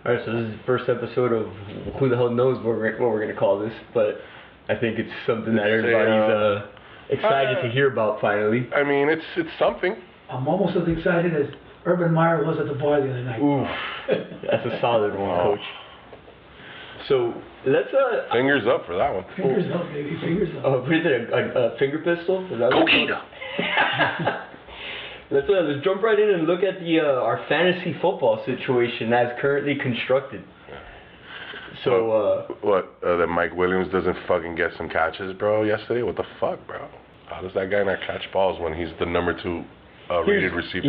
Alright, so this is the first episode of who the hell knows what we're going to call this, but I think it's something that everybody's excited to hear about finally. I mean, it's something. I'm almost as excited as Urban Meyer was at the bar the other night. Oof, that's a solid one, Coach. So let's fingers up for that one. Fingers up, baby, fingers up. What is it? A finger pistol? Is that Go Kita! Let's jump right in and look at the our fantasy football situation as currently constructed. So that Mike Williams doesn't fucking get some catches, bro, yesterday? What the fuck, bro? How does that guy not catch balls when he's the number 2 rated receiver?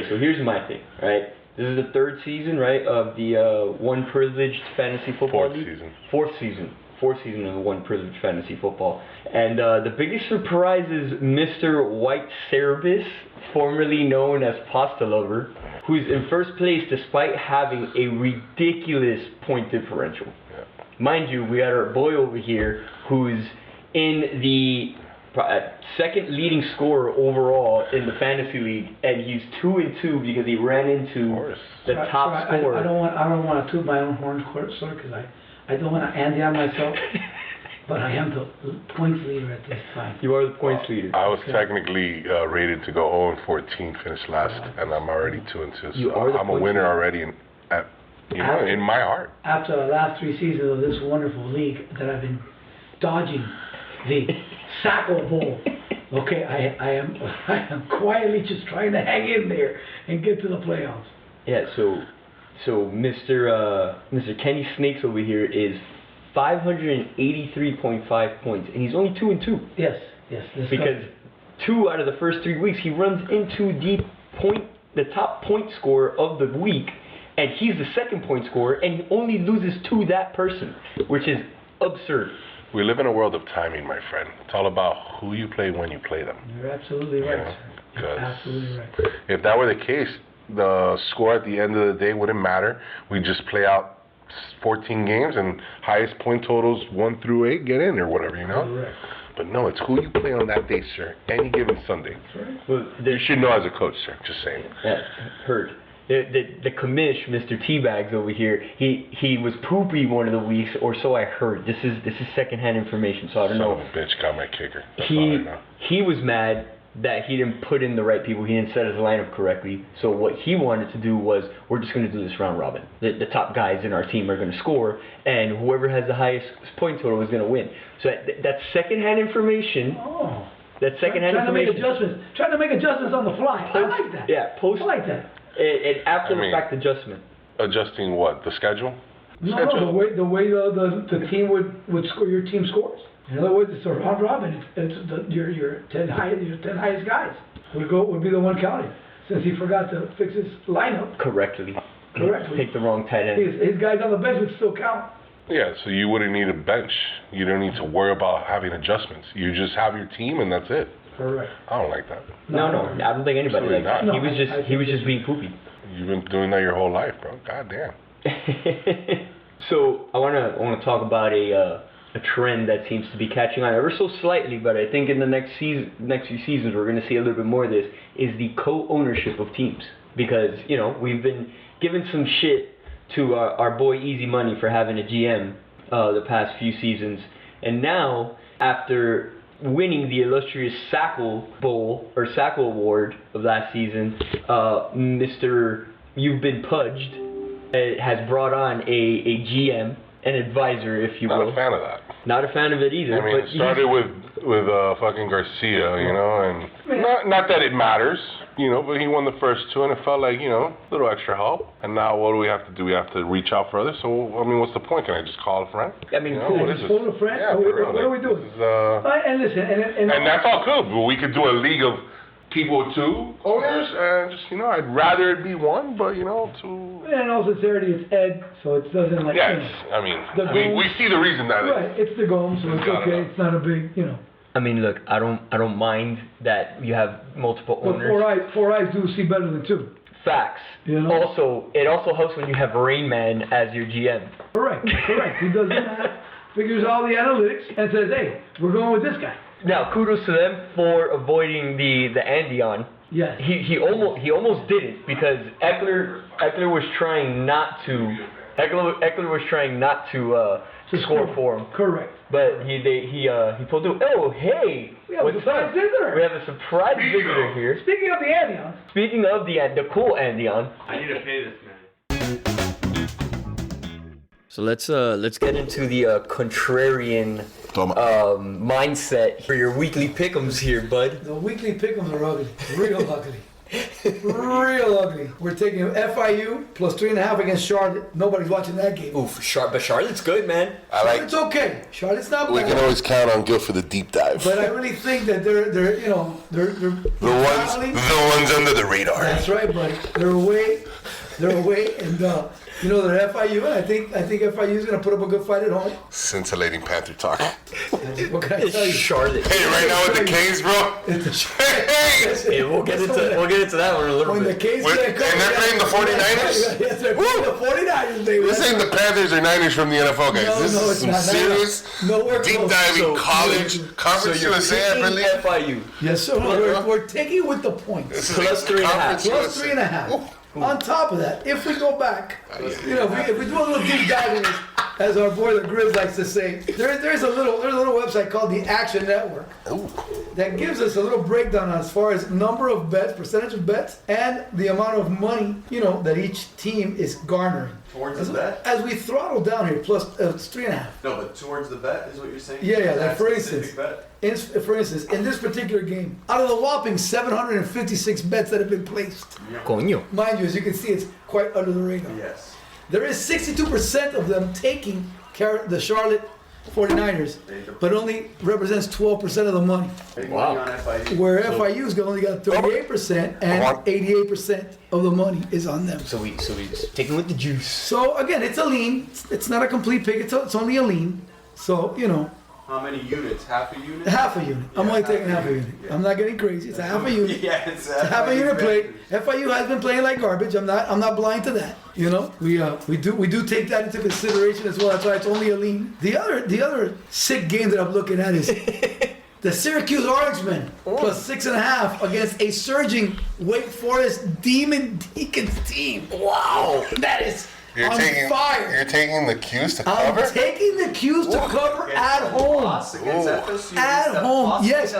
So here's my thing, right? This is the third season, right, of the One Privileged Fantasy Football League? Fourth season of the One Privileged Fantasy Football. And the biggest surprise is Mr. White Cerebus, formerly known as Pasta Lover, who's in first place despite having a ridiculous point differential. Yeah. Mind you, we got our boy over here who's in the second leading scorer overall in the fantasy league, and he's 2-2 because he ran into the top scorer. I don't want to toot my own horn, sir, because I don't want to Andy on myself, but I am the points leader at this time. You are the points leader. I was technically rated to go 0-14, finished last, and I'm already 2-2. So I'm a winner already in my heart. After the last 3 seasons of this wonderful league that I've been dodging the Sackle Bowl. Okay, I am quietly just trying to hang in there and get to the playoffs. Yeah, so Mr. Kenny Snakes over here is 583.5 points, and he's only 2-2. Yes. Because 2 out of the first 3 weeks he runs into the top point scorer of the week, and he's the second point scorer, and he only loses to that person, which is absurd. We live in a world of timing, my friend. It's all about who you play when you play them. You're absolutely right, sir. You're absolutely right. If that were the case, the score at the end of the day wouldn't matter. We just play out 14 games and highest point totals 1 through 8 get in or whatever, you know? Correct. But no, it's who you play on that day, sir. Any given Sunday. That's right. Well, you should know as a coach, sir. Just saying. Yeah, heard. The commish, Mr. Teabags over here, he was poopy one of the weeks, or so I heard. This is secondhand information, so I don't know. Son of a bitch got my kicker. That's all I know. He was mad that he didn't put in the right people. He didn't set his lineup correctly. So what he wanted to do was, we're just going to do this round robin. The top guys in our team are going to score, and whoever has the highest point total is going to win. So that's secondhand information. Oh. That's secondhand information. Trying to make adjustments on the fly. I like that. Yeah, I like that. An after the fact adjustment. Adjusting what? The schedule? No, the way the team would score, your team scores. In other words, it's a round robin. It's your 10 highest guys would be the one counting, since he forgot to fix his lineup Correctly. Pick the wrong tight end. His guys on the bench would still count. Yeah, so you wouldn't need a bench. You don't need to worry about having adjustments. You just have your team and that's it. Correct. I don't like that. No, I don't think anybody likes that. No, he was just being poopy. You've been doing that your whole life, bro. God damn. So I wanna talk about a trend that seems to be catching on ever so slightly, but I think in the next few seasons we're gonna see a little bit more of this, is the co-ownership of teams. Because, we've been giving some shit to our boy Easy Money for having a GM the past few seasons, and now after winning the illustrious Sackle Bowl or Sackle Award of last season, Mr. You've Been Pudged has brought on a GM, an advisor, if you will. Not a fan of that. Not a fan of it either. I mean, it started with fucking Garcia, and not that it matters, but he won the first 2, and it felt like, a little extra help. And now what do we have to do? We have to reach out further. So, I mean, what's the point? Can I just call a friend? I mean, cool. What is this? Phone a friend? Yeah, what are we doing? And listen, and that's all good. But we could do a league of people with 2 owners, and just, I'd rather it be 1, but, 2. In all sincerity, it's Ed, so it doesn't like. Yes, I mean, we see the reason that right, it's the goal, so it's okay. It's not a big, I mean, look, I don't mind that you have multiple owners. But four eyes do see better than 2. Facts. Also, it also helps when you have Rain Man as your GM. Correct. He does the math, figures all the analytics, and says, hey, we're going with this guy. Now, kudos to them for avoiding the Andy on. Yes. He almost did it because Eckler was trying not to Eckler was trying not to score for him. Correct. But he told him, oh, hey, We have a surprise visitor. We have a surprise visitor here. Speaking of the Andion. Speaking of the cool Andion. I need to pay this man. So let's get into the contrarian mindset for your weekly pick'ems here, bud. The weekly pick'ems are ugly. Real ugly. Real ugly. We're taking FIU plus 3.5 against Charlotte. Nobody's watching that game. Oof, but Charlotte's good, man. Charlotte's okay. Charlotte's not We bad. can always count on Gil for the deep dive. But I really think that they're the ones under the radar. That's right, buddy. They're away, and they're FIU, and I think FIU is gonna put up a good fight at home. Scintillating Panther talk. What can I tell you? Charlotte. Hey, right now with the Kings, bro. Hey, we'll get into that one in a little When the bit. Kings And they're playing the 49ers? Yes, they're playing the 49ers, baby. This ain't the Panthers or Niners from the NFL, guys. No, this no, is it's some not. serious, Nowhere deep close. diving college, Conference you're USA, I picking believe. FIU. Yes, sir. We're taking with the points. This is Plus 3.5. Conference Plus USA. 3.5. On top of that, if we go back, if we do a little deep dive in this, as our boy the Grizz likes to say, there's a little website called the Action Network that gives us a little breakdown as far as number of bets, percentage of bets, and the amount of money that each team is garnering. Towards the bet? As we throttle down here, plus it's 3.5. No, but towards the bet is what you're saying? Yeah, like That for specific instance, bet? for instance, in this particular game, out of the whopping 756 bets that have been placed, Coño. mind you, as you can see, it's quite under the radar. Yes. There is 62% of them taking the Charlotte 49ers, but only represents 12% of the money. Big Wow. money on FIU. Where FIU's only got 38% and 88% of the money is on them. So we taking with the juice. So again, it's a lean. It's not a complete pick. It's only a lean. So How many units? Half a unit? half a unit. I'm Yeah, only half taking a half a unit. unit, yeah. I'm not getting crazy. It's a half a unit. Yeah, it's Half a unit play. FIU has been playing like garbage. I'm not blind to that. We do take that into consideration as well. That's why it's only a lean. The other sick game that I'm looking at is the Syracuse Orangemen plus 6.5 against a surging Wake Forest Demon Deacons team. Wow, that is You're on fire. You're taking the cues to I'm cover? taking the cues to cover at home. At home, yes.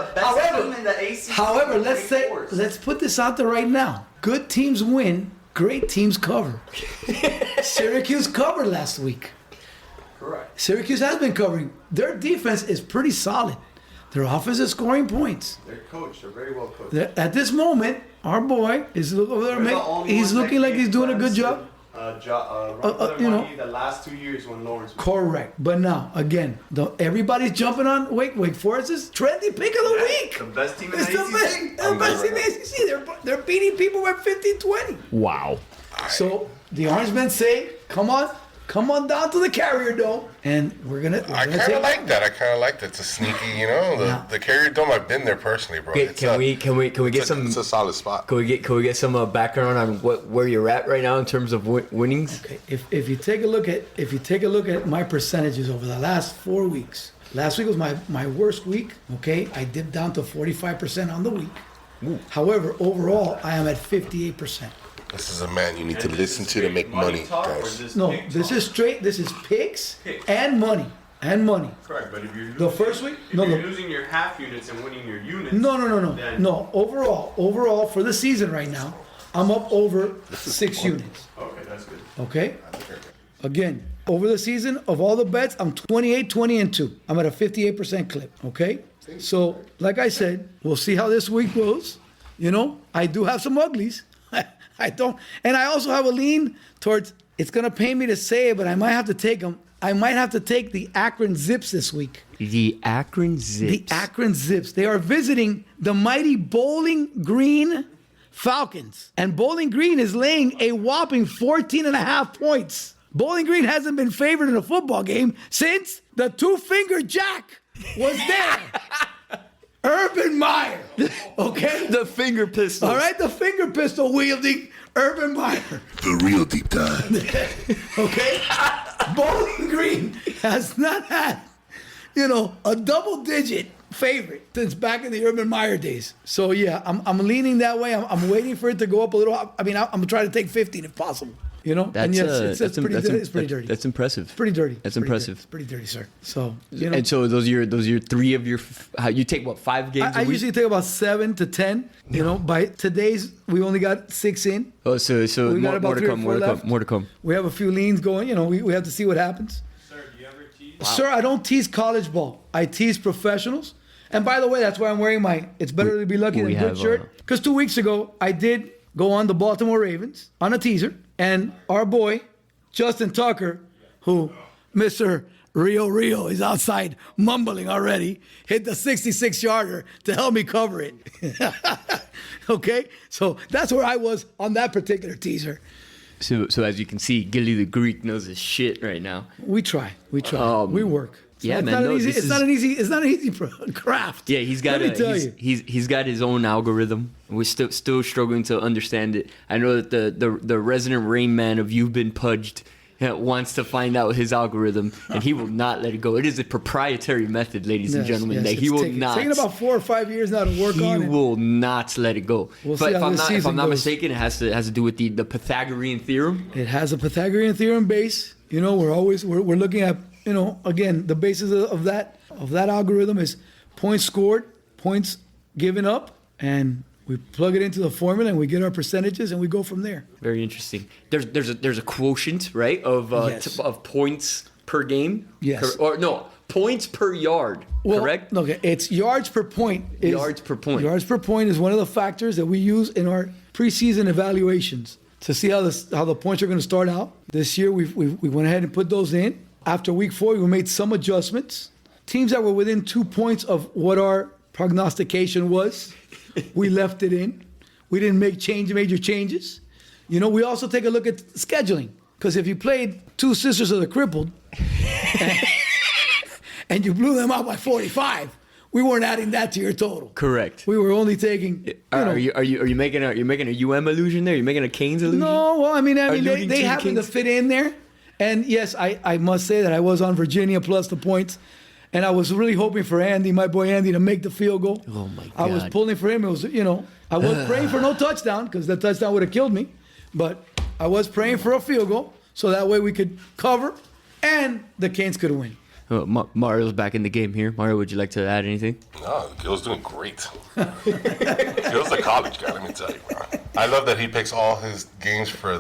However, let's put this out there right now. Good teams win, great teams cover. Syracuse covered last week. Correct. Syracuse has been covering. Their defense is pretty solid. Their offense is scoring points. They're coached. They're very well coached. At this moment, our boy is over there. We're the only He's ones looking that like he's doing a good cleanse job. Run for their money the last 2 years when Lawrence was Correct. But now, again, everybody's jumping on Wake Forest is trendy pick of the week. the best team in It's the the best, ACC. the best in the ACC. They're beating people by 15-20. Wow. So the Orangemen say, come on down to the Carrier Dome, and we're gonna I kind of like that. It's a sneaky, Yeah. the Carrier Dome. I've been there personally, bro. Okay, can we get some? It's a solid spot. Can we get some background on where you're at right now in terms of winnings? Okay, if you take a look at my percentages over the last 4 weeks. Last week was my worst week. Okay, I dipped down to 45% on the week. However, overall, I am at 58%. This is a man you need to listen to make money, guys. No, this is straight. This is picks and money. Correct, but if you're The first week, if you're losing your half units and winning your units. No. Overall for the season right now, I'm up over 6 units. Okay, that's good. Okay. Again, over the season of all the bets, I'm 28, 20, and 2. I'm at a 58% clip. Okay. So, like I said, we'll see how this week goes. I do have some uglies. I don't, and I also have a lean towards. It's gonna pain me to say it, but I might have to take them. I might have to take the Akron Zips this week. The Akron Zips. The Akron Zips. They are visiting the mighty Bowling Green Falcons, and Bowling Green is laying a whopping 14.5 points. Bowling Green hasn't been favored in a football game since the two-finger jack was there. Urban Meyer, okay? The finger pistol. All right, the finger pistol wielding Urban Meyer, The real deep dive. okay? Bowling Green has not had, a double-digit favorite since back in the Urban Meyer days. So yeah, I'm leaning that way. I'm waiting for it to go up a little. I mean, I'm trying to take 15 if possible. You know, and yes, it's pretty dirty. That's impressive. It's pretty dirty. That's impressive. It's pretty dirty, sir. So you know, And so those are your 3 of your. How you take what 5 games? I a week? usually take about 7 to 10. You know, by today's we only got 6 in. Oh, so We got more, about more to 3 or come. 4 More to left. come. More to come. We have a few leans going. You know, we have to see what happens. Sir, do you ever tease? Sir, I don't tease college ball. I tease professionals. And by the way, that's why I'm wearing my "It's better to be lucky than we good" have, shirt. Because 2 weeks ago, I did go on the Baltimore Ravens on a teaser, and our boy Justin Tucker, who Mr. Rio is outside mumbling already, hit the 66-yarder to help me cover it. Okay, so that's where I was on that particular teaser. So as you can see, Gilly the Greek knows his shit right now. We try, we work. Yeah, it's man. Not No, an easy, this it's is- not an easy. It's not an easy craft. Yeah, he's got Let me tell you. he's got his own algorithm. We're still struggling to understand it. I know that the resident Rain Man of You've Been Pudged wants to find out his algorithm, and he will not let it go. It is a proprietary method, ladies and gentlemen. That he will not. It's taking about 4 or 5 years now to work on it. He will not let it go. We'll But see if how I'm this not season goes. mistaken, it has to do with the Pythagorean theorem. It has a Pythagorean theorem base. You know, we're looking at, you know, again, the basis of that algorithm is points scored, points given up, and we plug it into the formula and we get our percentages and we go from there. Very interesting. There's a quotient, right, of Yes. of points per game. Yes. Or no, points per yard. Correct. Okay, it's yards per point. Yards per point. Yards per point is one of the factors that we use in our preseason evaluations to see how the points are going to start out. This year we went ahead and put those in. After week 4, we made some adjustments. Teams that were within 2 points of what our prognostication was, we left it in. We didn't make major changes. You know, we also take a look at scheduling. Because if you played 2 Sisters of the Crippled and you blew them out by 45, we weren't adding that to your total. Correct. We were only taking. Are you making a UM illusion there? You're making a Canes illusion? No, well, I mean, Alluding they to the happen to Kings? fit in there. And yes, I must say that I was on Virginia plus the points. And I was really hoping for Andy, my boy Andy, to make the field goal. Oh, my I was God. pulling for him. It was, you know, I was praying for no touchdown because the touchdown would have killed me. But I was praying for a field goal so that way we could cover and the Canes could win. Mario's back in the game here. Mario, would you like to add anything? No, Gil's doing great. Gil's a college guy, let me tell you, bro. I love that he picks all his games for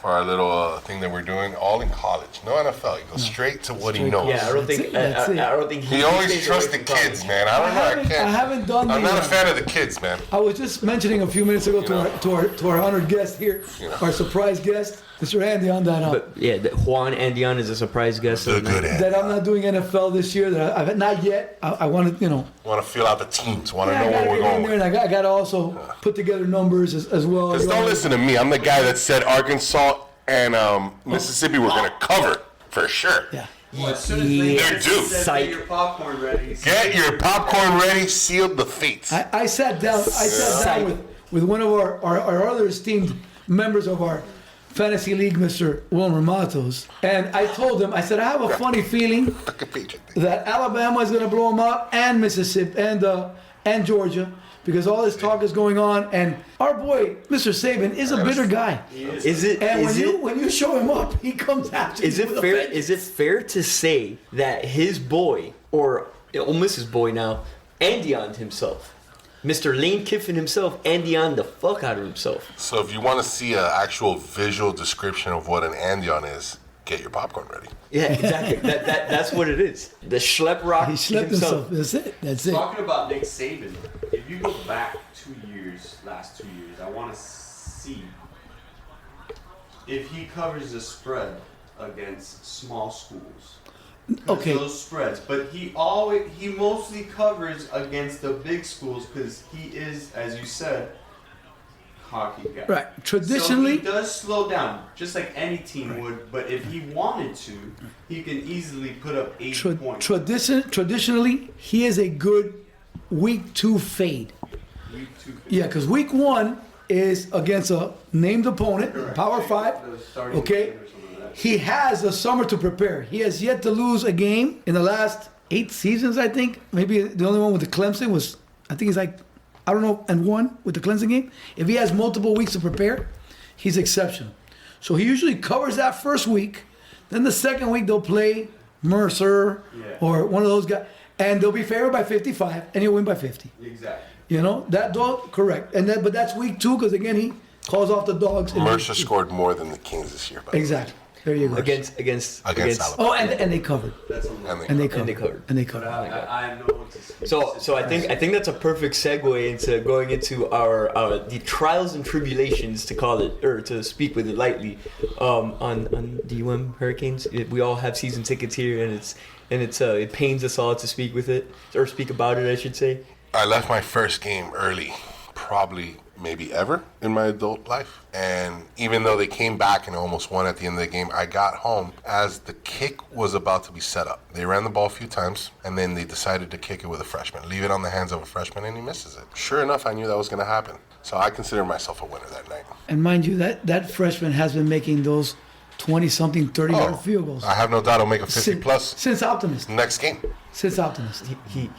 our little thing that we're doing, all in college. No NFL. He goes straight to what he knows. Yeah, I don't think. That's it. I don't think He always trusts the kids, man. I don't know. I can't. I haven't done I'm the, not a fan of the kids, man. I was just mentioning a few minutes ago to our honored guest here, our surprise guest, Mr. Andy, on that. But yeah, Juan Andion is a surprise guest. The good at. That I'm not doing NFL this year. That I've not yet. I want to, you know. Want to feel out the teams. Want to I know gotta where we're get in going. there, with. and I got to also put together numbers as well. Because don't listen to me. I'm the guy that said Arkansas and Mississippi were going to cover for sure. Yeah. Well, as soon as they They're due. get your popcorn ready. Get your popcorn ready. Sealed the fates. I sat down. With one of our other esteemed members of our fantasy league, Mr. Wilmer Matos, and I told him, I said, I have a funny feeling that Alabama is going to blow them out, and Mississippi, and Georgia, because all this talk is going on, and our boy, Mr. Saban, is a bitter guy. Is it? And is it? when you show him up, he comes after you. Is it with a fair? vengeance. Is it fair to say that his boy, or Ole Miss's boy now, Andion himself, Mr. Lane Kiffin himself, Andion the fuck out of himself? So if you want to see an actual visual description of what an Andion is, get your popcorn ready. Yeah, exactly. That's what it is. The schlep rock He slept himself. That's it. That's it. Talking about Nick Saban, if you go back 2 years, last 2 years, I want to see if he covers the spread against small schools. Okay. Those spreads, but he mostly covers against the big schools because he is, as you said, hockey guy. Right. Traditionally, so he does slow down, just like any team would. But if he wanted to, he can easily put up 8 points. traditionally, he is a good week 2 fade. Week 2. Yeah, because week 1 is against a named opponent, Correct. Power 5. The starting Okay. team or something like that. He has the summer to prepare. He has yet to lose a game in the last 8 seasons, I think. Maybe the only one with the Clemson was, I think he's like, I don't know, and 1 with the Clemson game. If he has multiple weeks to prepare, he's exceptional. So he usually covers that first week. Then the second week they'll play Mercer or one of those guys, and they'll be favored by 55, and he'll win by 50. Exactly. You know that dog, correct? And then, but that's week 2 because again he calls off the dogs. Mercer scored more than the Kings this year. By the way. Exactly. There you go. Against Alabama. Oh, and they covered. That's a And they they covered. And they covered. I know what to say. So I think that's a perfect segue into going into our the trials and tribulations, to call it, or to speak with it lightly, on the Hurricanes. We all have season tickets here, and it pains us all to speak with it, or speak about it, I should say. I left my first game early, probably maybe ever in my adult life. And even though they came back and almost won at the end of the game, I got home as the kick was about to be set up. They ran the ball a few times, and then they decided to kick it with a freshman, leave it on the hands of a freshman, and he misses it. Sure enough, I knew that was going to happen. So I consider myself a winner that night. And mind you, that freshman has been making those 20-something, 30-yard field goals. I have no doubt he'll make a 50-plus Since Optimist. next game. Since Optimist.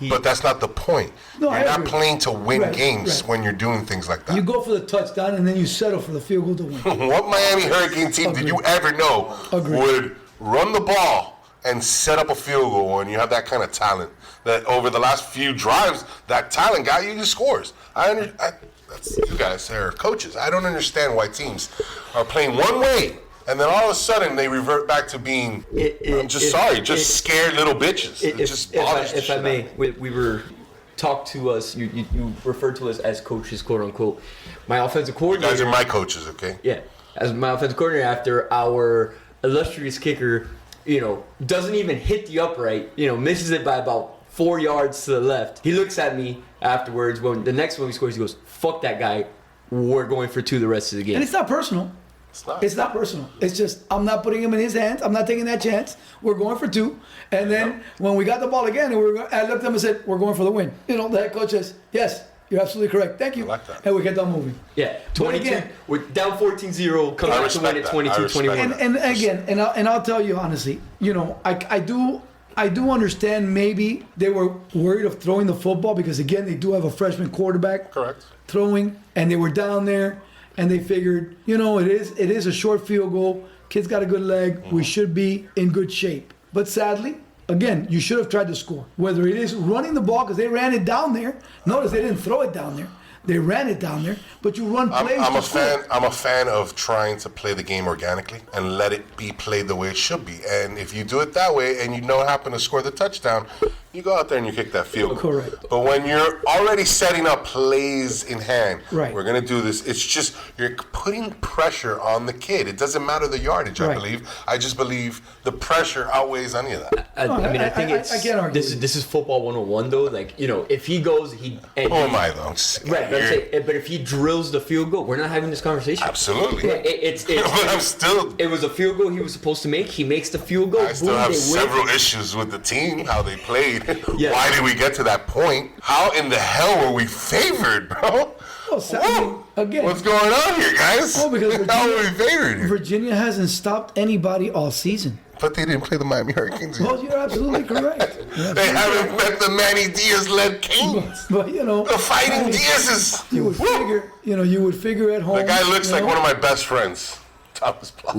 But that's not the point. No, I You're not agree. playing to win Right, games right. when you're doing things like that. You go for the touchdown, and then you settle for the field goal to win. What Miami Hurricane team did you ever know Agreed. would run the ball and set up a field goal when you have that kind of talent? That over the last few drives, that talent got you scores. That's you guys are coaches. I don't understand why teams are playing one way and then all of a sudden they revert back to being. I'm just sorry, scared little bitches. It just bothers the if I shit may, out of me. we were talked to us. You referred to us as coaches, quote unquote. My offensive You coordinator. guys are my coaches, okay? Yeah, as my offensive coordinator, after our illustrious kicker, doesn't even hit the upright, misses it by about 4 yards to the left. He looks at me afterwards when the next one he scores, he goes, "Fuck that guy. We're going for 2 the rest of the game." And it's not personal. It's not personal. It's just, I'm not putting him in his hands. I'm not taking that chance. We're going for 2. And then when we got the ball again, I looked at him and said, "We're going for the win." The head coach says, "Yes, you're absolutely correct. Thank you." I like that. And we kept on moving. Yeah, But 22. again- We're down 14-0, coming I back to win respect at that. I 22-21. respect And again, and I'll tell you honestly, I do understand maybe they were worried of throwing the football because again they do have a freshman quarterback Correct. throwing, and they were down there and they figured, it is a short field goal. Kid's got a good leg. We should be in good shape. But sadly, again, you should have tried to score. Whether it is running the ball because they ran it down there. Notice they didn't throw it down there. They ran it down there, but you run plays. I'm a fan of trying to play the game organically and let it be played the way it should be. And if you do it that way and you happen to score the touchdown, you go out there and you kick that field goal. Correct. But when you're already setting up plays in hand, Right. we're going to do this. It's just you're putting pressure on the kid. It doesn't matter the yardage, I Right. believe. I just believe the pressure outweighs any of that. I think I can't argue with this is football 101 though. Like, if he goes, and Oh my, though. right, but, but if he drills the field goal, we're not having this conversation. Absolutely. But I'm still. it was a field goal he was supposed to make. He makes the field goal. I still boom, have they win. several issues with the team, how they played. Yeah. Why did we get to that point? How in the hell were we favored, bro? Well, Whoa. again, What's going on here, guys? Well, because How were we favored here? Virginia hasn't stopped anybody all season. But they didn't play the Miami Hurricanes yet. Well, you're absolutely correct. They haven't met the Manny Diaz-led Kings. But The Fighting Diaz's. you would Woo. figure, you would figure at home. The guy looks like know? one of my best friends. Thomas Plot.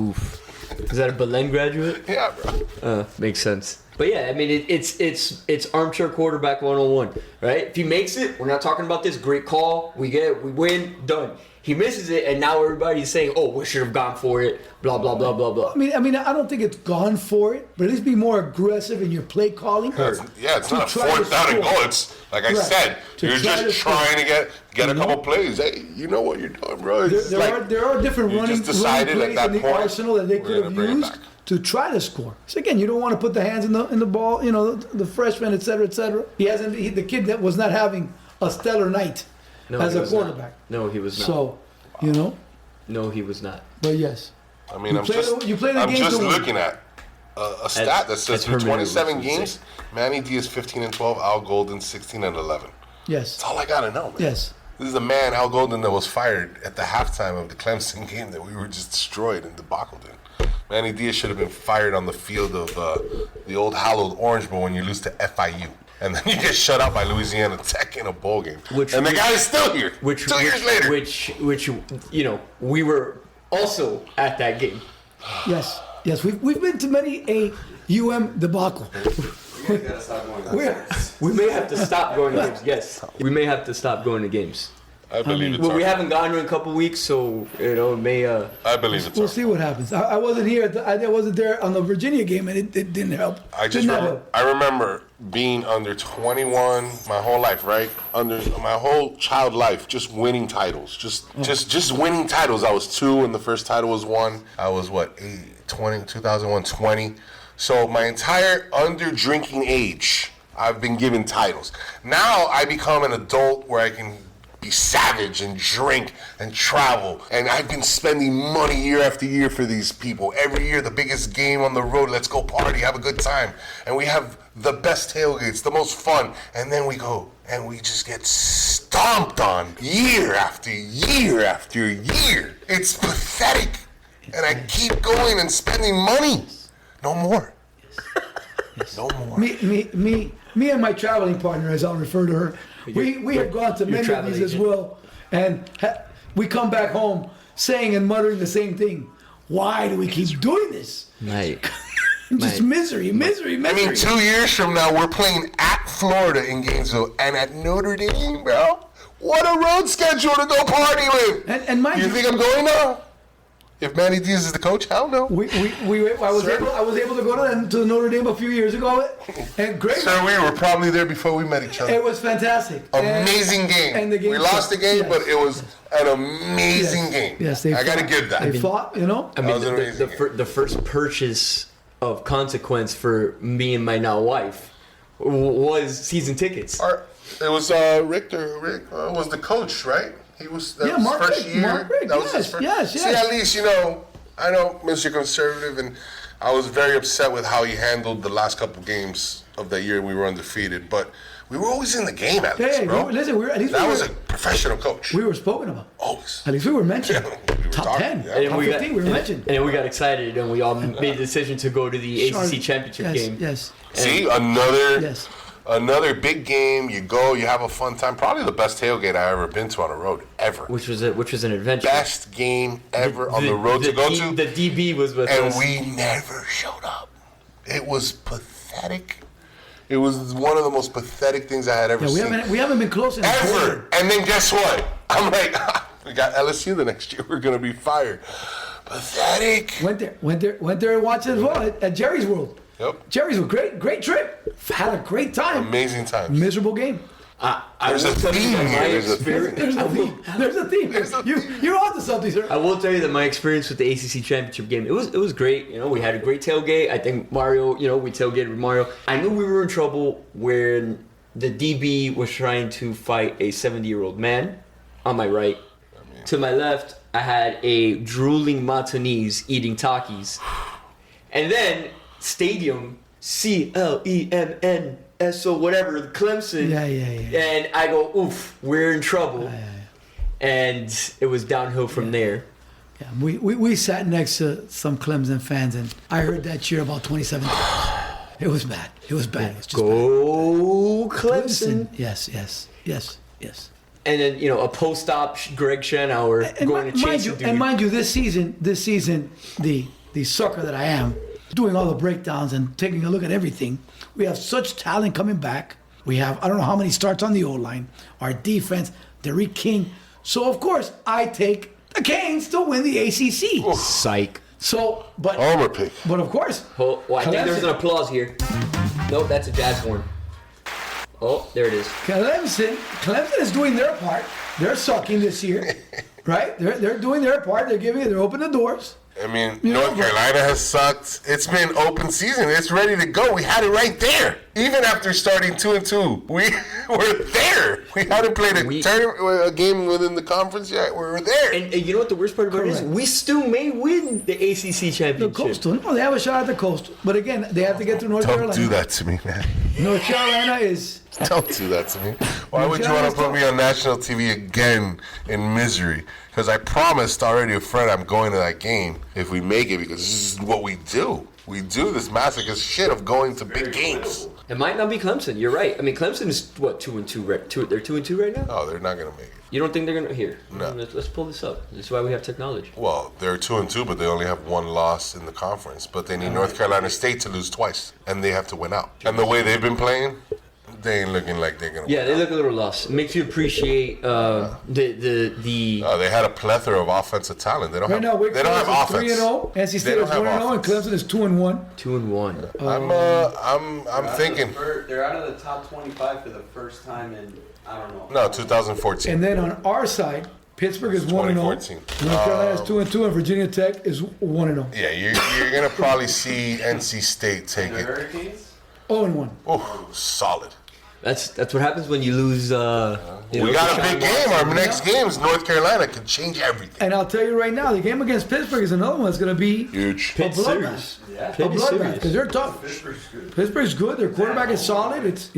Is that a Belen graduate? Yeah, bro. Makes sense. But yeah, I mean, it's armchair quarterback 101, right? If he makes it, we're not talking about this. Great call. We win, done. He misses it, and now everybody's saying, "Oh, we should have gone for it." Blah blah blah blah blah. I mean, I don't think it's gone for it, but at least be more aggressive in your play calling. It's To not a try to fourth down and score. goal. It's like I Right. said, To you're try to just score. trying to get a know? couple plays. Hey, you know what you're doing, bro. It's There are different you running just decided plays at that in the point, arsenal that they we're could gonna have bring it used back. to try to score. So again, you don't want to put the hands in the ball. The freshman, et cetera, et cetera. The kid that was not having a stellar night as he a was not. quarterback. No, he was not. So, No, he was not. but yes. I mean, You play the I'm game just to win. looking at a stat that says that's through Herman 27 Wilson games, Manny Diaz 15-12, Al Golden 16-11. Yes. That's all I gotta know, man. Yes. This is a man, Al Golden, that was fired at the halftime of the Clemson game that we were just destroyed and debacled in. Manny Diaz should have been fired on the field of the old hallowed Orange Bowl when you lose to FIU. And then you get shut out by Louisiana Tech in a bowl game. And the guy is still here. 2 years later. Which we were also at that game. Yes, we've been to many a debacle. You guys gotta stop going downstairs. We may have to stop going to games. Yes, we may have to stop going to games. I believe it's Well, we our- haven't gone in a couple weeks, so it may. I believe it's We'll our- see what happens. I wasn't here. I wasn't there on the Virginia game, and it didn't help. I remember being under 21 my whole life, right? Under my whole child life, just winning titles, just winning titles. I was 2 and the first title was 1. I was 2001, 20. So my entire under drinking age, I've been given titles. Now I become an adult where I can be savage and drink and travel, and I've been spending money year after year for these people. Every year, the biggest game on the road, let's go party, have a good time. And we have the best tailgates, the most fun, and then we go and we just get stomped on year after year after year. It's pathetic. And I keep going and spending money. No more. No more. Me and my traveling partner, as I'll refer to her, we have gone to many of these as well, and we come back home saying and muttering the same thing. Why do we keep doing this? Mate. Just misery. I mean, 2 years from now, we're playing at Florida in Gainesville and at Notre Dame, bro. What a road schedule to go party with. And mind you think I'm going now? If Manny Diaz is the coach, hell no. I was able to go to Notre Dame a few years ago, and great. Sir, we were probably there before we met each other. It was fantastic. Amazing game. And the game we lost the game, yes. but it was an amazing game. Yes, I got to give that. They fought, you know. I mean, was an amazing game. the first purchase of consequence for me and my now wife was season tickets. It was Richter. Rick was the coach, right? He was Mark his first Rick, year. Mark Rick, That was his first. yes. See, at least I know Mr. Conservative, and I was very upset with how he handled the last couple games of that year. We were undefeated, but we were always in the game at least, bro. That was a professional coach. We were spoken about. Always. At least we were mentioned. Yeah, we were Top talking, 10, yeah. top 15. We were mentioned. And then we got excited, and we all made the decision to go to the ACC championship game. Yes. See, another big game. You go, you have a fun time. Probably the best tailgate I ever been to on a road ever. Which was an adventure. Best game ever on the road to go to. The DB was with us. And we never showed up. It was pathetic. It was one of the most pathetic things I had ever seen. We haven't been close enough. Ever. And then guess what? I'm like, we got LSU the next year. We're gonna be fired. Pathetic. Went there and watched it as well at Jerry's World. Yep. Jerry's World, great trip. Had a great time. Amazing times. Miserable game. There's a theme here. There's a theme. You're on to something, sir. I will tell you that my experience with the ACC championship game, it was great. We had a great tailgate. I think Mario, we tailgated with Mario. I knew we were in trouble when the DB was trying to fight a 70-year-old man on my right. To my left, I had a drooling Matanese eating Takis. And then Stadium, CLEMNSO, whatever, Clemson. Yeah. And I go, oof, we're in trouble. Yeah. And it was downhill from there. Yeah, we sat next to some Clemson fans, and I heard that cheer about 27 times. It was bad. It's just Go bad. Clemson. Yes. And then, a post-op Greg Shanauer going to chase a dude. And mind you, this season, the sucker that I am, doing all the breakdowns and taking a look at everything, we have such talent coming back. We have, I don't know how many starts on the O-line. Our defense, Derek King. So, of course, I take the Canes to win the ACC. Psych. So, but Homer pick. But of course. Oh, I think there's an applause here. Nope, that's a jazz horn. Oh, there it is. Clemson is doing their part. They're sucking this year, right? They're doing their part. They're opening the doors. I mean, North Carolina has sucked. It's been open season. It's ready to go. We had it right there. Even after starting 2-2, we were there. We hadn't played a game within the conference yet. We were there. And you know what the worst part about it is? We still may win the ACC championship. The Coastal. No, they have a shot at the Coastal. But again, they have to get to North Carolina. Don't do that to me, man. North Carolina is... Don't do that to me. Why would you want to put me on national TV again in misery? Because I promised already a friend I'm going to that game if we make it, because this is what we do. We do this masochist shit of going to big games. It might not be Clemson. You're right. I mean, Clemson is what 2-2. They're 2-2 right now. Oh, they're not gonna make it. You don't think they're gonna here? No. Let's pull this up. This is why we have technology. Well, they're 2-2, but they only have one loss in the conference. But they need North Carolina State to lose twice, and they have to win out. And the way they've been playing, they ain't looking like they're gonna. Yeah, win they out. look a little lost. It makes you appreciate the. They had a plethora of offensive talent. They don't Right have. now, Wake They don't have Forest offense. is 3-0. NC State is 1-0, and Clemson is 2-1. 2-1. I'm thinking. They're out of the top 25 for the first time in, I don't know. No, 2014. And then on our side, Pittsburgh is 1-0. 2014. North Carolina is 2-2, and Virginia Tech is 1-0. Yeah, you're gonna probably see NC State take The it. Hurricanes? 0-1. Oh, solid. That's what happens when you lose. We got a big game. Our next game is North Carolina. Could change everything. And I'll tell you right now, the game against Pittsburgh is another one that's going to be Huge. Pitt bloodbath. series. Yeah. a Pitt is bloodbath serious. because they're tough. Pittsburgh's good. Pittsburgh's good. Their quarterback is solid. It's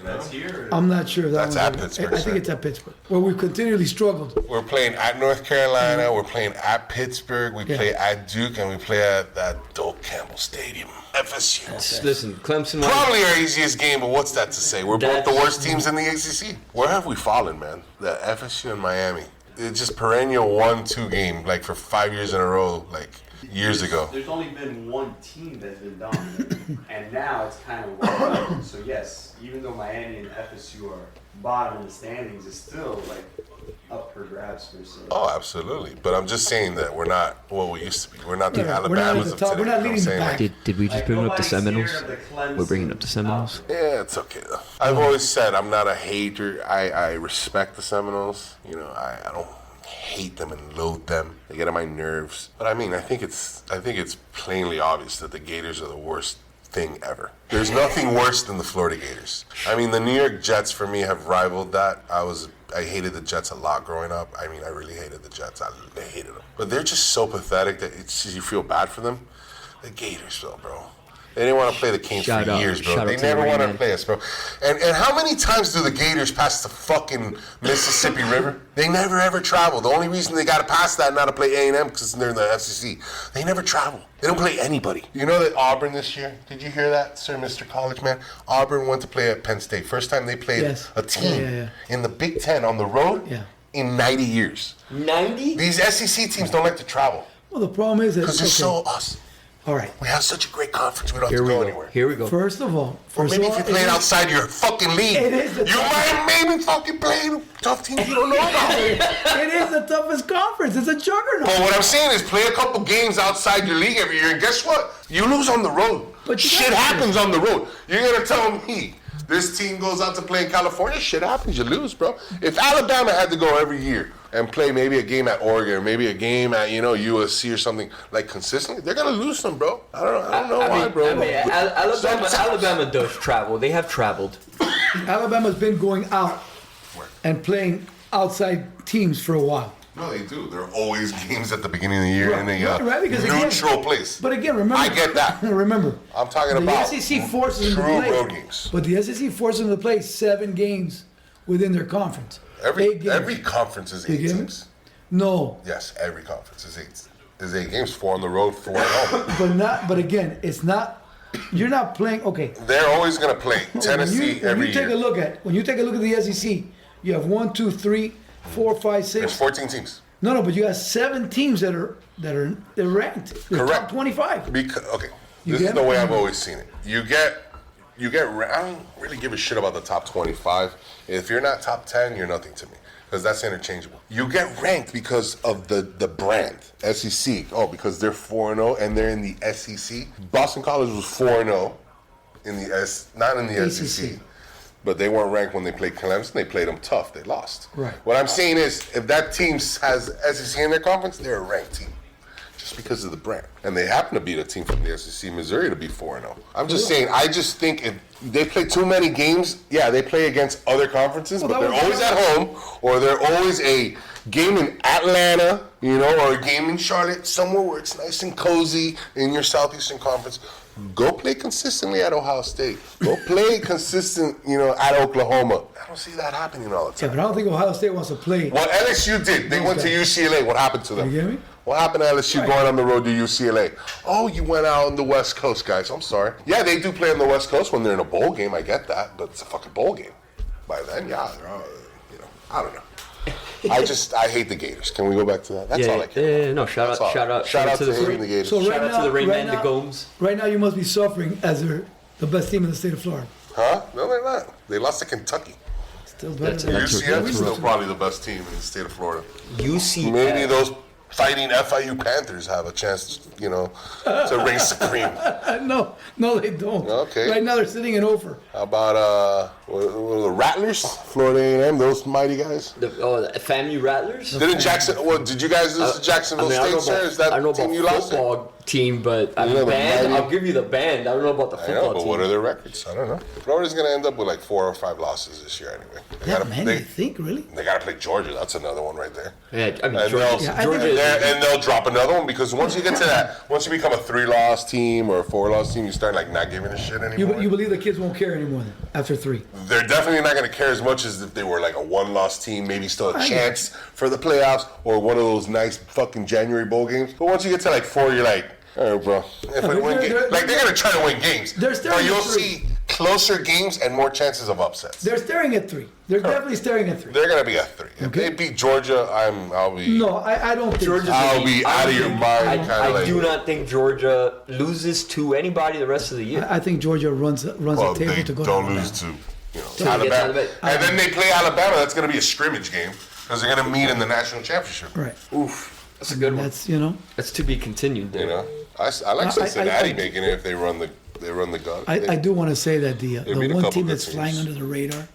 That's here. I'm not sure if that That's one's at good. Pittsburgh, I think sir. it's at Pittsburgh, where we've continually struggled. We're playing at North Carolina. We're playing at Pittsburgh. We play at Duke, and we play at Doak Campbell Stadium. FSU. Listen, Clemson. Probably our easiest game, but what's that to say? We're both the That's- worst teams in the ACC. Where have we fallen, man? The FSU and Miami. It's just perennial 1-2 game, like for 5 years in a row, like years ago. There's only been one team that's been dominant, and now it's kind of one. So yes, even though Miami and FSU are bottom in the standings, it's still like up for grabs per se. Oh, absolutely. But I'm just saying that we're not what we used to be. We're not the Yeah, we're not at Alabamas the of top. today. We're not you know leading what I'm the saying? pack. Did we just bring up the Seminoles? We're bringing up the Seminoles. Yeah, it's okay though. I've always said I'm not a hater. I respect the Seminoles. You know, I don't hate them and loathe them. They get on my nerves. But I mean, I think it's plainly obvious that the Gators are the worst thing ever. There's nothing worse than the Florida Gators. I mean, the New York Jets for me have rivaled that. I hated the Jets a lot growing up. I mean, I really hated the Jets. I hated them. But they're just so pathetic that you feel bad for them. The Gators, though, bro. They didn't want to play the Canes Shout for out- years, bro. shout They out to the never Rain want to Man. play us, bro. And how many times do the Gators pass the fucking Mississippi River? They never ever travel. The only reason they got to pass that not to play A&M because they're in the FCC. They never travel. They don't play anybody. You know that Auburn this year? Did you hear that, Sir Mr. College Man? Auburn went to play at Penn State. First time they played Yes. a team Yeah. in the Big Ten on the road Yeah. in 90 years. 90? These SEC teams don't like to travel Well, the problem is that because they're so us. all right. We have such a great conference. We don't Here have we to go go. anywhere. Here we go. First of all, Or maybe if you play it outside your fucking league, It is the you might maybe fucking play tough teams you don't know about. it is the toughest conference. It's a juggernaut. But what I'm saying is play a couple games outside your league every year, and guess what? You lose on the road. But you Shit got to. happens on the road. You're going to tell me this team goes out to play in California? Shit happens. You lose, bro. If Alabama had to go every year and play maybe a game at Oregon or maybe a game at, USC or something, like consistently, they're going to lose them, bro. I don't know why, bro. Alabama does travel. They have traveled. Alabama's been going out and playing outside teams for a while. No, they do. There are always games at the beginning of the year in a Right, because neutral again, place. But again, remember. I get that. Remember. I'm talking the about SEC forces them to true play. road games. But the SEC forces them to play 7 games within their conference. 8 games. Every conference is 8 You get me? teams. No, Yes, every conference is 8. There's 8 games, 4 on the road, 4 at home. but again, it's not. You're not playing. Okay. They're always going to play Tennessee when every you take year. a look at the SEC, you have 1, 2, 3, 4, 5, 6. There's 14 teams. No, but you got 7 teams that are they're ranked. They're Correct. top 25. Okay, You this is get the me? way I've always seen it. You get. I don't really give a shit about the top 25. If you're not top 10, you're nothing to me because that's interchangeable. You get ranked because of the brand SEC. Oh, because they're 4-0 and they're in the SEC. Boston College was 4-0 in the not in the SEC. But they weren't ranked when they played Clemson. They played them tough. They lost. Right. What I'm saying is, if that team has SEC in their conference, they're a ranked team. Just because of the brand. And they happen to beat a team from the SEC, Missouri, to be 4-0. I'm just saying, I just think if they play too many games, yeah, they play against other conferences, but they're always at home, or they're always a game in Atlanta, or a game in Charlotte, somewhere where it's nice and cozy in your Southeastern Conference. Go play consistently at Ohio State. Go play consistent, at Oklahoma. I don't see that happening all the Yeah, time. but I don't think Ohio State wants to play. What LSU did, they went to UCLA. What happened to them? You get me? What happened to LSU going on the road to UCLA? Oh, you went out on the West Coast, guys. I'm sorry. Yeah, they do play on the West Coast when they're in a bowl game. I get that, but it's a fucking bowl game. By then, yeah, I don't know. I hate the Gators. Can we go back to that? That's all I care about. Yeah, no, shout That's out, all. shout out, Shout out to the the Gators. So shout out to the Rain Man, the now, Gomes. right now, you must be suffering as they're the best team in the state of Florida. Huh? No, they're not. They lost to Kentucky. Still better. That's- than that's UCF okay. is still probably the best team in the state of Florida. UCF. Maybe those fighting FIU Panthers have a chance, to reign supreme. No, they don't. Okay. Right now they're sitting in Ophir. How about what are the Rattlers, Florida A&M, those mighty guys? The FAMU Rattlers. Did you guys lose to Jacksonville I don't State, know sir? Is that I don't know the team about you lost to? football team, but You know the band. mighty- I'll give you the band. I don't know about the I football know, but team. what are their records? I don't know. Florida's going to end up with like 4 or 5 losses this year anyway. That many, you think, really? They got to play Georgia. That's another one right there. Yeah, I mean, And Georgia. Yeah, I Georgia think- is- and they'll drop another one because once you get to that, once you become a 3-loss team or a 4-loss team, you start like not giving a shit anymore. You believe the kids won't care anymore then, after 3? They're definitely not going to care as much as if they were like a 1-loss team, maybe still a chance for the playoffs or one of those nice fucking January bowl games. But once you get to like 4, you're like, all right, bro. If we win they're going to try to win games. They're staring But you'll at 3. see closer games and more chances of upsets. They're staring at 3. They're definitely staring at 3. They're going to be at 3. If Okay. they beat Georgia, I'll be. No, I don't think Georgia's so. I'll gonna be out of your mind. Kinda I like, do not think Georgia loses to anybody the rest of the year. I think Georgia runs Well, the table they to go don't to lose Alabama. to Alabama. Alabama. And then they play Alabama. That's going to be a scrimmage game because they're going to meet in the national championship. Right. Oof, that's a good one. That's, That's to be continued. There. I like Cincinnati I- making it if they run the gun. I do want to say that the beat a one couple team good that's flying teams. under the radar,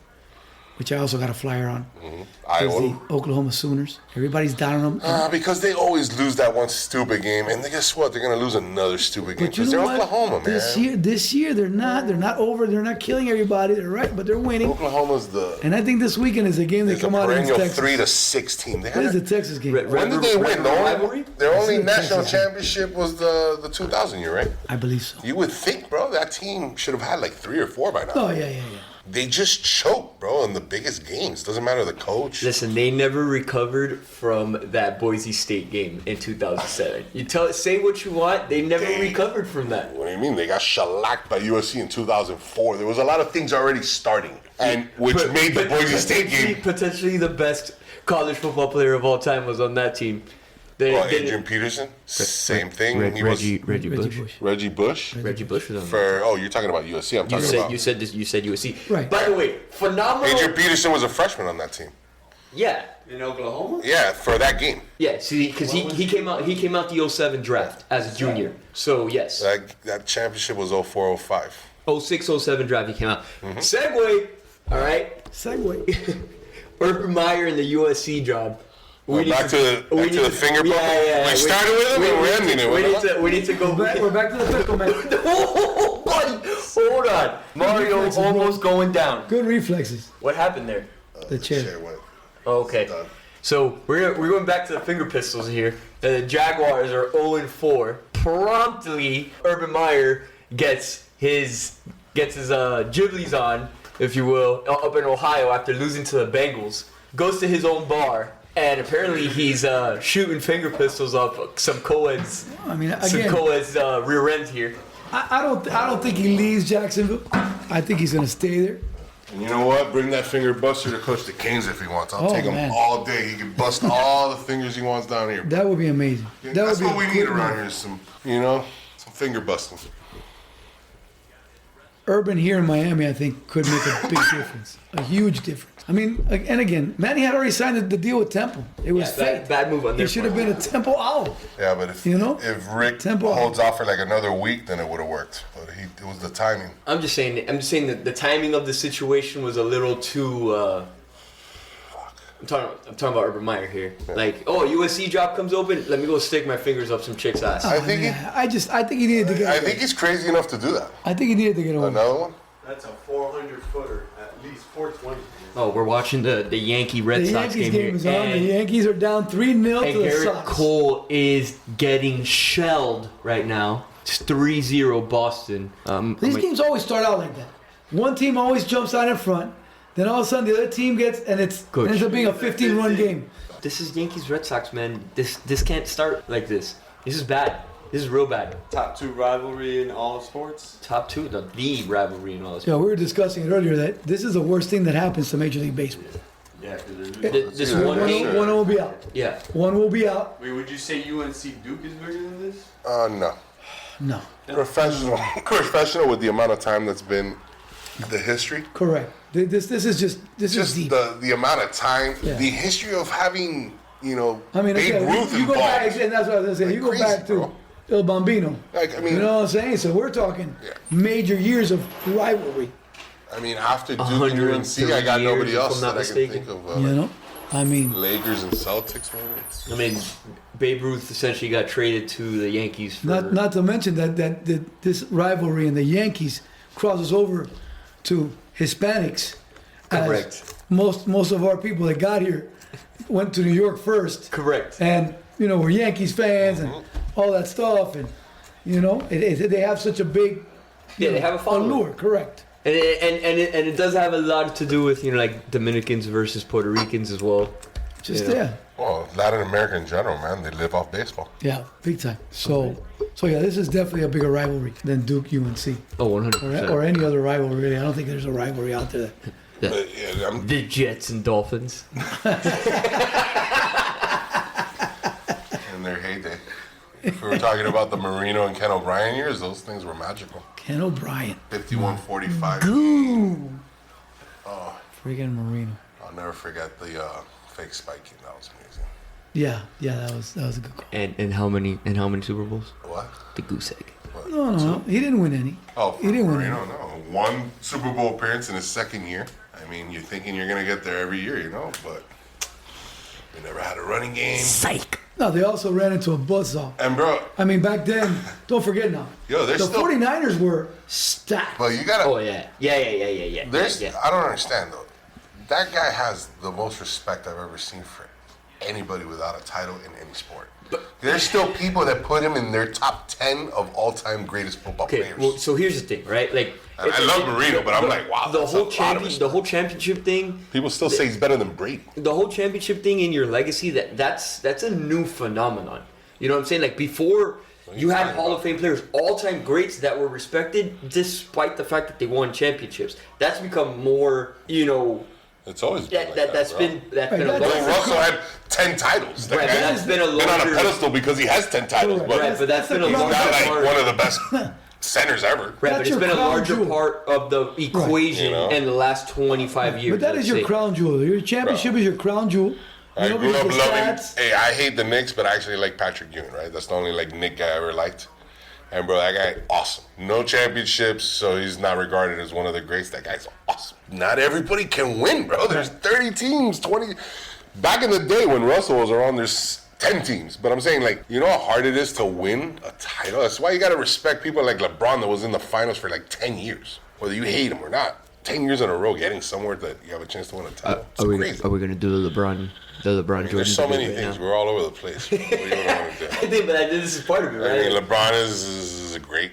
which I also got a flyer on, is Iowa. the Oklahoma Sooners. Everybody's down on them. Because they always lose that one stupid game, and guess what? They're going to lose another stupid game But you because know they're what? Oklahoma, man. This year they're not over. They're not killing everybody. They're right, but they're winning. Oklahoma's And I think this weekend is a game they is a come out against perennial Texas. 3-6 team. They What is had the Texas game? when did they win? Rivalry? Their only It's the national Texas game. championship was the 2000 year, right? I believe so. You would think, bro, that team should have had like 3 or 4 by now. Oh yeah. They just choked, bro, in the biggest games. Doesn't matter the coach. Listen, they never recovered from that Boise State game in 2007. Say what you want, they never recovered from that. What do you mean? They got shellacked by USC in 2004. There was a lot of things already starting, and which made the Boise State game. Potentially the best college football player of all time was on that team. Adrian Peterson, same thing. He was Reggie Bush. Reggie Bush. Reggie Bush was on. You're talking about USC. I'm talking about. You said USC. Right. By the way, phenomenal. Adrian Peterson was a freshman on that team. Yeah. In Oklahoma? Yeah, for that game. Yeah, see, because he came out the 07 draft as a junior. So yes, That championship was 04-05. 06, 07 draft he came out. Segue, all right. Segue. Urban Meyer in the USC job. Back to the finger puppet? Yeah. We started with him and we're ending it with him. We need to go. We're back to the pickle, man. Oh, buddy, hold on. Mario almost going down. Good reflexes. What happened there? The chair. Chair went. Okay. Done. So we're going back to the finger pistols here. The Jaguars are 0-4. Promptly, Urban Meyer gets his Ghiblis on, if you will, up in Ohio after losing to the Bengals. Goes to his own bar, and apparently he's shooting finger pistols up some co-eds. I mean, Some again, co-eds rear ends here. I don't think he leaves Jacksonville. I think he's gonna stay there. And you know what? Bring that finger buster to Coach the Canes if he wants. I'll Oh, take him man. all day. He can bust all the fingers he wants down here. That would be amazing. That That's would be what we a need good around move. here. Some finger busting. Urban here in Miami, I think, could make a big difference, a huge difference. I mean, and again, Manny had already signed the deal with Temple. It was fake. Bad move on He their should have part. been a Temple owl. Yeah, but if Rick Tempo. holds off for like another week, then it would have worked. But it was the timing. I'm just saying that the timing of the situation was a little too. I'm talking about Urban Meyer here. Like, USC job comes open, let me go stick my fingers up some chick's ass. I think I think he needed to get. I think he's crazy enough to do that. I think he needed to get away. Another one. That's a 400-footer, at least 420. Oh, we're watching the Yankee Red The Sox Yankees game game here. is on. The And, Yankees are down 3-0 and to the Garrett Sox. Cole is getting shelled right now It's 3-0 Boston. These games always start out like that. One team always jumps out in front, then all of a sudden the other team gets, and it ends up being a 15-run game. This is Yankees Red Sox, man. This can't start like this. This is bad. This is real bad. Top 2 rivalry in all sports. Top 2, the rivalry in all this. Yeah, we were discussing it earlier that this is the worst thing that happens to Major League Baseball. Yeah, This one game. One will be out. Yeah. One will be out. Wait, would you say UNC Duke is bigger than this? No. No. Professional with the amount of time that's been the history. Correct. This is just deep. the amount of time, Yeah. the history of having, Babe again, Ruth you go back, involved. and that's what I was gonna say. Like You go crazy, back to bro. El Bambino. Like, I mean, You know what I'm saying? So we're talking major years of rivalry. After Duke and 130 UNC, I got nobody years, if else I'm not that I can mistaken. think of. You know, I mean, Lakers and Celtics, maybe. I mean, Babe Ruth essentially got traded to the Yankees for... not to mention that this rivalry in the Yankees crosses over to Hispanics. as Correct. Most of our people that got here went to New York first. Correct. And we're Yankees fans and all that stuff, and they have such a big They have a following. allure. Correct. And it does have a lot to do with, like Dominicans versus Puerto Ricans as well. Just Yeah. yeah. Well, Latin America in general, man, they live off baseball. Yeah, big time. So yeah, this is definitely a bigger rivalry than Duke UNC Oh, 100%. or any other rivalry. Really, I don't think there's a rivalry out there. But, yeah, The Jets and Dolphins. in their heyday. If we were talking about the Marino and Ken O'Brien years, those things were magical. Ken O'Brien, 51-45. friggin' Marino. I'll never forget the fake spiking. That was amazing. Yeah, that was a good call. And how many Super Bowls? What? The goose egg. No, he didn't win any. Oh, for He didn't win Marino, no. One Super Bowl appearance in his second year. I mean, you're thinking you're going to get there every year, but we never had a running game. Psych. No, they also ran into a buzzsaw. And, bro, I mean, back then, don't forget now. Yo, the there's still- 49ers were stacked. but you got to... Oh, yeah. Yeah. There's, yeah. I don't understand though. That guy has the most respect I've ever seen for anybody without a title in any sport. There's still people that put him in their top 10 of all-time greatest football Okay, players. well, so here's the thing, right? Like, And I love Marino, but I'm like, wow, the that's whole a lot of respect. the whole championship thing. People still say he's better than Brady. The whole championship thing in your legacy, that's a new phenomenon. You know what I'm saying? Like before, you had Hall of Fame players, all-time greats that were respected despite the fact that they won championships. That's become more, It's always been like that's bro. been a that's- Bill larger. Russell had 10 titles. That Right, guy but that's been a been on a larger- pedestal because he has 10 titles, Correct. but Right, but that's been a he's larger not like part. one of the best centers ever. Right, but That's it's your been a crown larger jewel. part of the equation You know? in the last 25 years. But that is let's your say. crown jewel. Your championship is your crown jewel. I Nobody grew up gets loving. stats. Hey, I hate the Knicks, but I actually like Patrick Ewing, right? That's the only Knick guy I ever liked. And bro, that guy awesome. No championships, so he's not regarded as one of the greats. That guy's awesome. Not everybody can win, bro. There's 30 teams, 20. Back in the day when Russell was around, there's 10 teams. But I'm saying, you know how hard it is to win a title? That's why you gotta respect people like LeBron that was in the finals for 10 years. Whether you hate him or not. 10 years in a row getting somewhere that you have a chance to win a title. It's crazy. Are we gonna do the LeBron Jordan? There's so many debate right things. now? We're all over the place. What do you want to do? I think, but this is part of it, I right? mean, LeBron is a great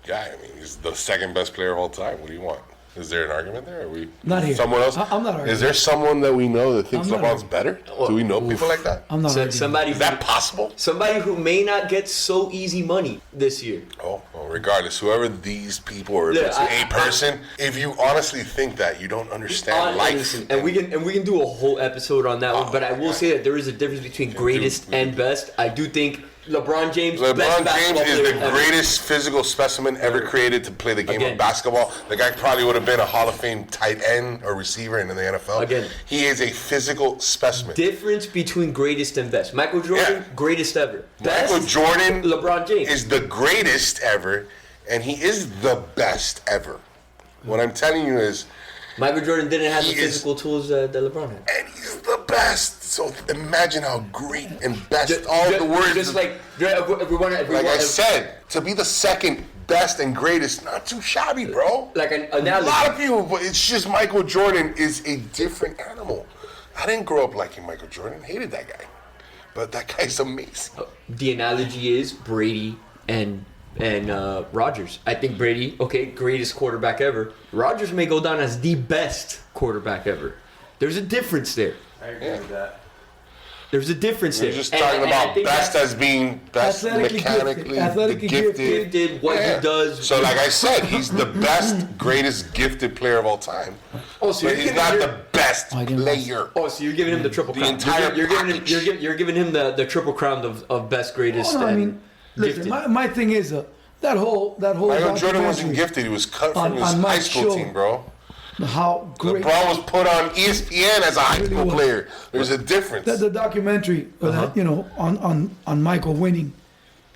guy. I mean, he's the second best player of all time. What do you want? Is there an argument there? Are we Not here. Someone else? I'm not arguing. Is there someone that we know that thinks I'm not LeBron's better? Do we know people like that? I'm not arguing. Somebody Is that possible? Somebody who may not get so easy money this year. Oh, well, regardless, whoever these people are, if Look, it's a person, if you honestly think that, you don't understand life. Listen, and we can do a whole episode on that one. But I will say that there is a difference between greatest and best. I do think LeBron James. best LeBron James basketball is the player ever. greatest physical specimen ever created to play the game Again. of basketball. The guy probably would have been a Hall of Fame tight end or receiver in the NFL. Again. He is a physical specimen. Difference between greatest and best. Michael Jordan, Yeah. greatest ever. Best, Michael Jordan LeBron James. is the greatest ever, and he is the best ever. What I'm telling you is, Michael Jordan didn't have the He is- physical tools that LeBron had. and he's the best. So imagine how great and best all the words. Just like if we want to, like I said, to be the second best and greatest, not too shabby, bro. like an A analogy. lot of people, but it's just Michael Jordan is a different animal. I didn't grow up liking Michael Jordan. Hated that guy. But that guy's amazing. The analogy is Brady and and Rodgers. I think Brady, okay, greatest quarterback ever. Rodgers may go down as the best quarterback ever. There's a difference there. I agree with that. There's a difference there. You're just And talking I about think best that's as being best Athletically mechanically, gifted. gifted, what he does. So, like I said, he's the best, greatest gifted player of all time. Oh, so But you're he's giving not your- the best player. Oh, so you're giving him the triple The crown. entire you're giving him, package. you're giving him the triple crown of best, greatest, Oh, no, I and mean, listen, gifted. my thing is that whole Michael Jordan documentary wasn't gifted. He was cut from his on high Mike's school show. team, bro. How great LeBron was put on ESPN as a high Really school was. player. There's a difference. the documentary that, on Michael winning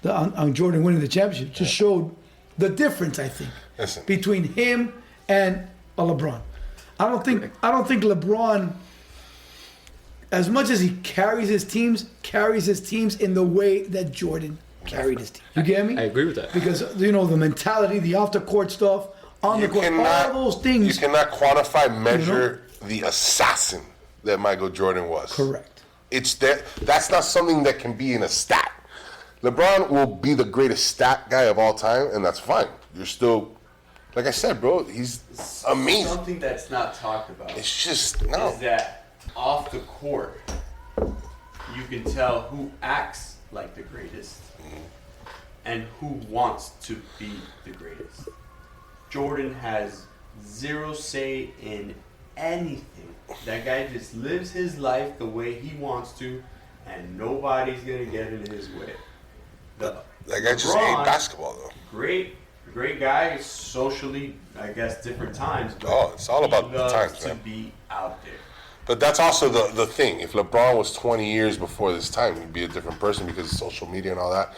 on Jordan winning the championship just showed the difference, I think, Listen. between him and a LeBron. I don't think LeBron, as much as he carries his teams in the way that Jordan carried his team. You get me? I agree with that. Because the mentality, the off the court stuff, on the court, all those You things. cannot quantify, measure the assassin that Michael Jordan was. Correct. It's that. That's not something that can be in a stat. LeBron will be the greatest stat guy of all time, and that's fine. You're still, like I said, bro. He's amazing. Something that's not talked about It's just no. is that off the court, you can tell who acts like the greatest and who wants to be the greatest. Jordan has zero say in anything. That guy just lives his life the way he wants to, and nobody's gonna get in his way. That guy just LeBron, ate basketball, though. Great guy, socially, I guess, different times. But Oh, it's all about he the loves times, to man. be out there. But that's also the thing. If LeBron was 20 years before this time, he'd be a different person because of social media and all that.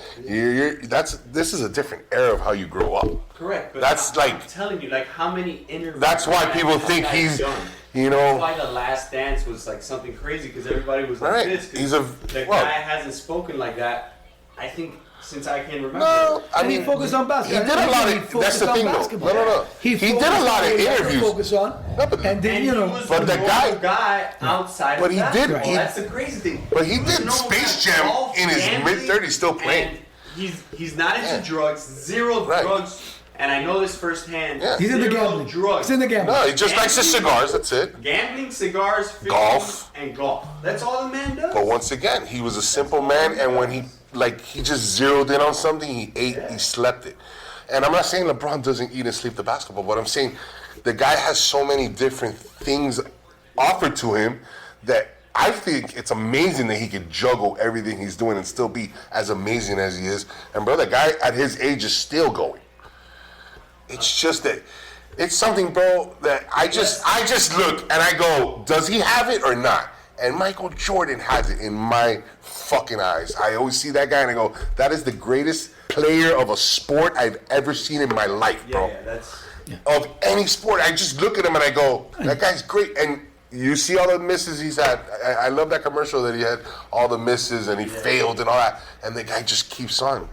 This is a different era of how you grow up. Correct. But That's I'm like- telling you, like how many interviews. That's why has people that think guy he's, done? you That's know, why the Last Dance was like something crazy because everybody was like Right. this. 'Cause He's a- the well- guy hasn't spoken like that. I think since I can remember. no. I And he mean, focused on he basketball. did a lot He of. That's focused the on thing, though. basketball. No. He did focused a on lot of what he had to interviews. Focus on, No, but- and then And you he know, was But the the guy- normal guy outside But of he did- basketball. he- That's the crazy thing. But he was did known Space as Jam golf, in his gambling, mid-30s, still playing. And he's not into Yeah. drugs, zero Right. drugs, and I know this firsthand. Yeah. he's in the zero gambling. drugs. He's in the gambling. No, he just likes his cigars. That's it. Gambling, cigars, fishing, Golf. and golf. That's all the man does. But once again, he was a simple man, and when he just zeroed in on something, he ate, he slept it. And I'm not saying LeBron doesn't eat and sleep the basketball, but I'm saying the guy has so many different things offered to him that I think it's amazing that he could juggle everything he's doing and still be as amazing as he is. And bro, the guy at his age is still going. It's just that it's something, bro, that I just look and I go, does he have it or not? And Michael Jordan has it in my fucking eyes. I always see that guy and I go, that is the greatest player of a sport I've ever seen in my life, bro. Yeah, that's. Of any sport, I just look at him and I go, that guy's great. And you see all the misses he's had. I love that commercial that he had all the misses and he failed and all that. And the guy just keeps on.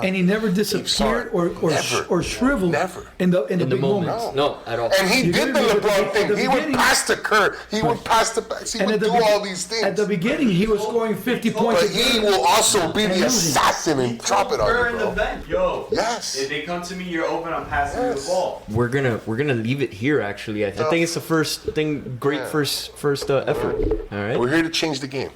and he never disappeared or Never. shriveled Never. in the In the big moment. moments. No, at all. And he You did get the me? LeBron At thing. the He would beginning- pass to Kerr. He would pass the backs. He And would at do the all begin- these things. At the beginning, he was scoring 50 points. But a he game. will also be And the losing. assassin and drop it on Her you, in the bro. bench, yo. Yes. If they come to me, you're open. I'm passing you the Yes. ball. We're gonna leave it here. Actually, I think it's the first thing. Great Yeah. first effort. All right. We're here to change the game.